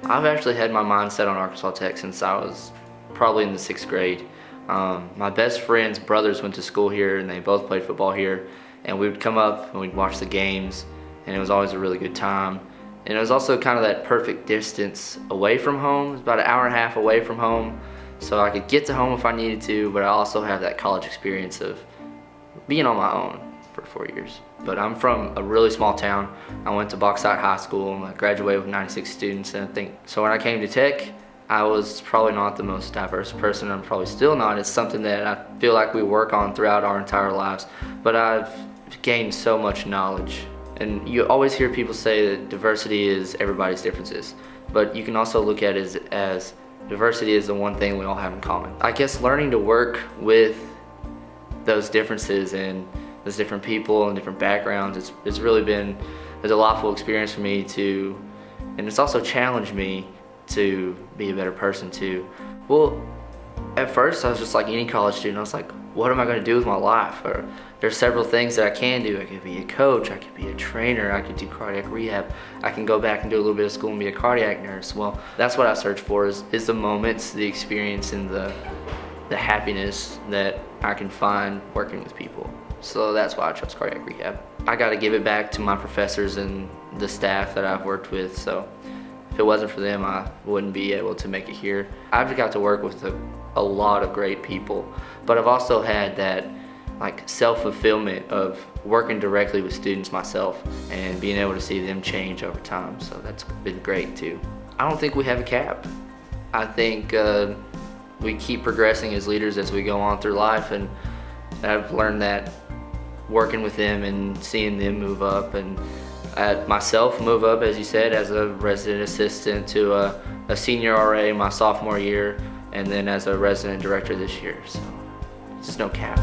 I've actually had my mind set on Arkansas Tech since I was probably in the 6th grade. My best friend's brothers went to school here and they both played football here, and we would come up and we'd watch the games, and it was always a really good time. And it was also kind of that perfect distance away from home. It was about an hour and a half away from home, so I could get to home if I needed to, but I also have that college experience of being on my own for 4 years. But I'm from a really small town. I went to Bauxite High School and I graduated with 96 students, and I think, so when I came to Tech, I was probably not the most diverse person. I'm probably still not. It's something that I feel like we work on throughout our entire lives, but I've gained so much knowledge. And you always hear people say that diversity is everybody's differences, but you can also look at it as diversity is the one thing we all have in common. I guess learning to work with those differences and those different people and different backgrounds, it's really been a delightful experience for me to, and it's also challenged me to be a better person too. Well, at first I was just like any college student. I was like, what am I going to do with my life? Or there's several things that I can do. I could be a coach, I could be a trainer, I could do cardiac rehab, I can go back and do a little bit of school and be a cardiac nurse. Well, that's what I search for is the moments, the experience, and the happiness that I can find working with people. So that's why I chose cardiac rehab. I got to give it back to my professors and the staff that I've worked with. So if it wasn't for them, I wouldn't be able to make it here. I've got to work with a lot of great people, but I've also had that like self-fulfillment of working directly with students myself and being able to see them change over time. So that's been great too. I don't think we have a cap. I think we keep progressing as leaders as we go on through life, and I've learned that working with them and seeing them move up, and myself move up, as you said, as a resident assistant to a senior RA my sophomore year, and then as a resident director this year. So there's no cap.